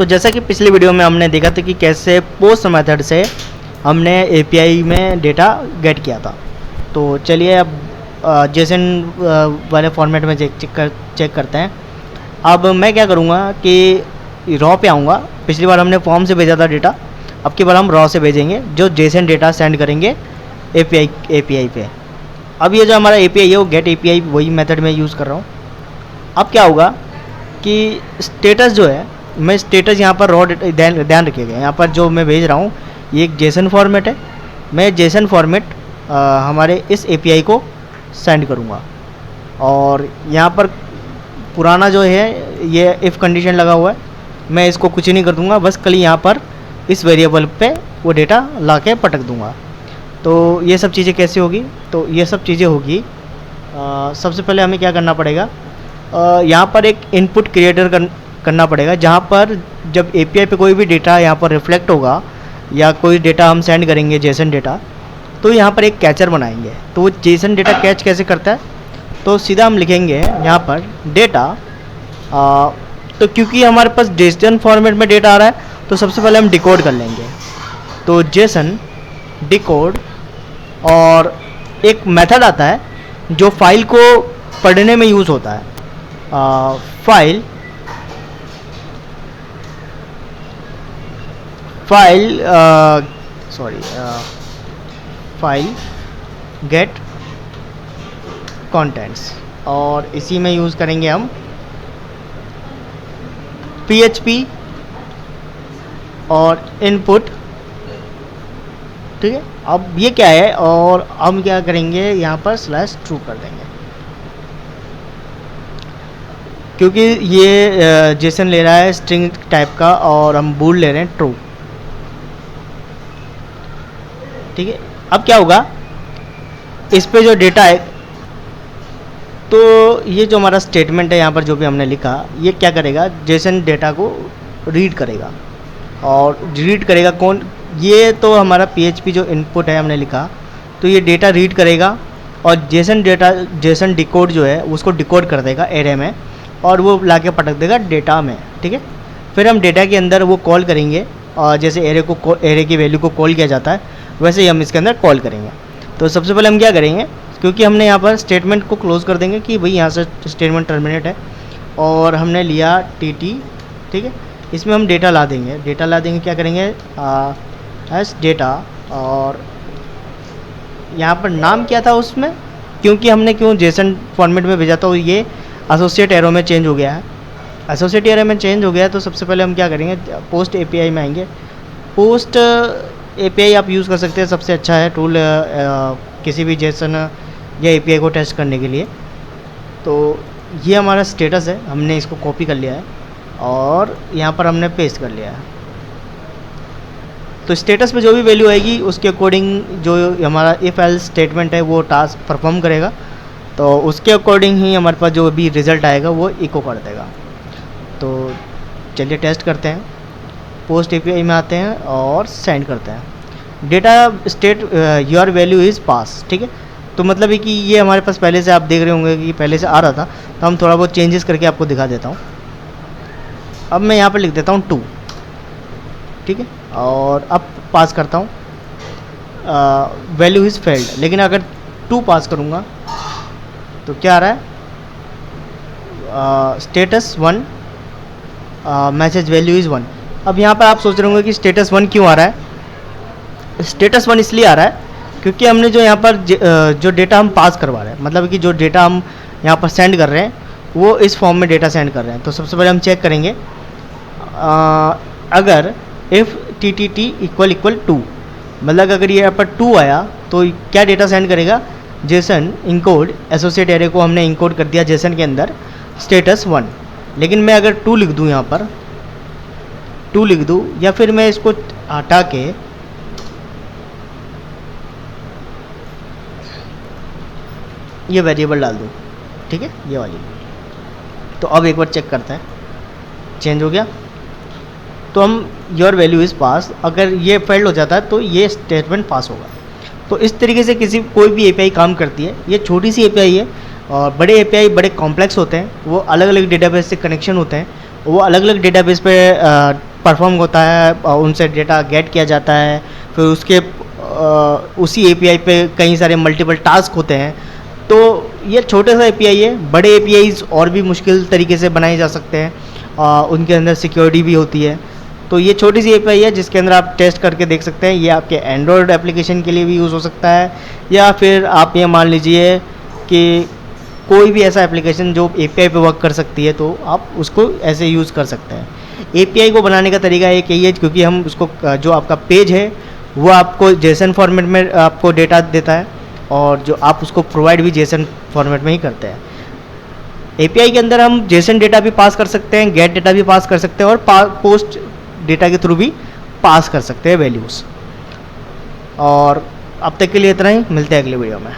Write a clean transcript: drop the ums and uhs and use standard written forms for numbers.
तो जैसा कि पिछली वीडियो में हमने देखा था कि कैसे पोस्ट मेथड से हमने एपीआई में डेटा गेट किया था। तो चलिए अब जेसन वाले फॉर्मेट में चेक करते हैं। अब मैं क्या करूँगा कि रॉ पे आऊँगा। पिछली बार हमने फॉर्म से भेजा था डेटा, अब की बार हम रॉ से भेजेंगे, जो जेसन डेटा सेंड करेंगे एपीआई पे। अब ये जो हमारा एपीआई है वो गेट एपीआई वही मेथड में यूज़ कर रहा हूँ। अब क्या होगा कि स्टेटस जो है, मैं स्टेटस यहाँ पर रॉ ध्यान रखिएगा, यहाँ पर जो मैं भेज रहा हूँ ये एक जेसन फॉर्मेट है। मैं जेसन फॉर्मेट हमारे इस एपीआई को सेंड करूँगा और यहाँ पर पुराना जो है ये इफ़ कंडीशन लगा हुआ है, मैं इसको कुछ नहीं कर दूँगा, बस कल यहाँ पर इस वेरिएबल पे वो डेटा ला के पटक दूँगा। तो ये सब चीज़ें कैसे होगी, तो ये सब चीज़ें होगी सबसे पहले हमें क्या करना पड़ेगा, यहाँ पर एक इनपुट क्रिएटर करना पड़ेगा, जहाँ पर जब एपीआई पे कोई भी डेटा यहाँ पर रिफ्लेक्ट होगा या कोई डेटा हम सेंड करेंगे जेसन डेटा, तो यहाँ पर एक कैचर बनाएंगे। तो वो जेसन डेटा कैच कैसे करता है, तो सीधा हम लिखेंगे यहाँ पर डेटा। तो क्योंकि हमारे पास जेसन फॉर्मेट में डेटा आ रहा है तो सबसे पहले हम डिकोड कर लेंगे। तो जेसन डिकोड, और एक मेथड आता है जो फाइल को पढ़ने में यूज़ होता है। फाइल गेट कंटेंट्स, और इसी में यूज़ करेंगे हम PHP और इनपुट। ठीक है, अब ये क्या है, और हम क्या करेंगे यहाँ पर /true कर देंगे, क्योंकि ये जेसन ले रहा है स्ट्रिंग टाइप का और हम बूल ले रहे हैं ट्रू। ठीक है, अब क्या होगा, इस पे जो डेटा है, तो ये जो हमारा स्टेटमेंट है यहाँ पर जो भी हमने लिखा, ये क्या करेगा, जेसन डेटा को रीड करेगा। और रीड करेगा कौन, ये तो हमारा PHP जो इनपुट है हमने लिखा, तो ये डेटा रीड करेगा और जेसन डिकोड जो है उसको डिकोड कर देगा एरे में, और वो ला के पटक देगा डेटा में। ठीक है, फिर हम डेटा के अंदर वो कॉल करेंगे, और जैसे एरे की वैल्यू को कॉल किया जाता है वैसे ही हम इसके अंदर कॉल करेंगे। तो सबसे पहले हम क्या करेंगे, क्योंकि हमने यहाँ पर स्टेटमेंट को क्लोज कर देंगे कि भाई यहाँ से स्टेटमेंट टर्मिनेट है, और हमने लिया TT। ठीक है, इसमें हम डेटा ला देंगे। क्या करेंगे, एस डेटा, और यहाँ पर नाम क्या था उसमें, क्योंकि हमने जेसन फॉर्मेट में भेजा था, ये एसोसिएट एरो में चेंज हो गया है। एसोसिएट एरो में चेंज हो गया है, तो सबसे पहले हम क्या करेंगे, पोस्ट एपीआई में आएंगे। पोस्ट एपीआई आप यूज़ कर सकते हैं, सबसे अच्छा है टूल किसी भी जेसन या एपीआई को टेस्ट करने के लिए। तो ये हमारा स्टेटस है, हमने इसको कॉपी कर लिया है और यहाँ पर हमने पेस्ट कर लिया है। तो स्टेटस पे जो भी वैल्यू आएगी उसके अकॉर्डिंग जो हमारा इफ़ एल्स स्टेटमेंट है वो टास्क परफॉर्म करेगा, तो उसके अकॉर्डिंग ही हमारे पास जो भी रिज़ल्ट आएगा वो इको कर देगा। तो चलिए टेस्ट करते हैं। पोस्ट एपीआई में आते हैं और सेंड करते हैं। Data state your value is pass. ठीक है, तो मतलब है कि ये हमारे पास पहले से आप देख रहे होंगे कि पहले से आ रहा था, तो हम थोड़ा बहुत चेंजेस करके आपको दिखा देता हूँ। अब मैं यहाँ पर लिख देता हूँ 2। ठीक है, और अब पास करता हूँ वैल्यू इज़ फेल्ड, लेकिन अगर 2 पास करूँगा तो क्या आ रहा है, स्टेटस 1 मैसेज वैल्यू इज़ 1। अब यहाँ पर आप सोच रहे होंगे कि स्टेटस 1 क्यों आ रहा है। स्टेटस 1 इसलिए आ रहा है क्योंकि हमने जो यहाँ पर जो डेटा हम पास करवा रहे हैं, मतलब कि जो डेटा हम यहाँ पर सेंड कर रहे हैं वो इस फॉर्म में डेटा सेंड कर रहे हैं। तो सबसे पहले हम चेक करेंगे, अगर इफ़ TTT = 2, मतलब अगर ये यहाँ पर 2 आया तो क्या डेटा सेंड करेगा, जेसन इनकोड एसोसिएट एरे को हमने इनकोड कर दिया जेसन के अंदर स्टेटस 1। लेकिन मैं अगर 2 लिख दूँ, यहाँ पर 2 लिख दूँ, या फिर मैं इसको हटा के ये वेरिएबल डाल दूँ, ठीक है, ये वाली। तो अब एक बार चेक करते हैं, चेंज हो गया। तो हम योर वैल्यू इज़ पास, अगर ये फेल्ड हो जाता है तो ये स्टेटमेंट पास होगा। तो इस तरीके से कोई भी एपीआई काम करती है। ये छोटी सी एपीआई है, और बड़े एपीआई बड़े कॉम्प्लेक्स होते हैं, वो अलग अलग डेटाबेस से कनेक्शन होते हैं, वो अलग अलग डेटाबेस पे परफॉर्म होता है, उनसे डेटा गेट किया जाता है, फिर उसके उसी एपीआई पे कई सारे मल्टीपल टास्क होते हैं। तो ये छोटे सा एपीआई है, बड़े एपीआईज और भी मुश्किल तरीके से बनाए जा सकते हैं, उनके अंदर सिक्योरिटी भी होती है। तो ये छोटी सी एपीआई है जिसके अंदर आप टेस्ट करके देख सकते हैं। ये आपके एंड्रॉयड एप्लीकेशन के लिए भी यूज़ हो सकता है, या फिर आप ये मान लीजिए कि कोई भी ऐसा एप्लीकेशन जो एपीआई पे वर्क कर सकती है, तो आप उसको ऐसे यूज़ कर सकते हैं। एपीआई को बनाने का तरीका एक यही है, क्योंकि हम उसको जो आपका पेज है वो आपको जेसन फॉर्मेट में आपको डेटा देता है, और जो आप उसको प्रोवाइड भी जेसन फॉर्मेट में ही करते हैं। एपीआई के अंदर हम जेसन डेटा भी पास कर सकते हैं, गेट डेटा भी पास कर सकते हैं, और पोस्ट डेटा के थ्रू भी पास कर सकते हैं वैल्यूज़। और अब तक के लिए इतना ही, मिलते हैं अगले वीडियो में।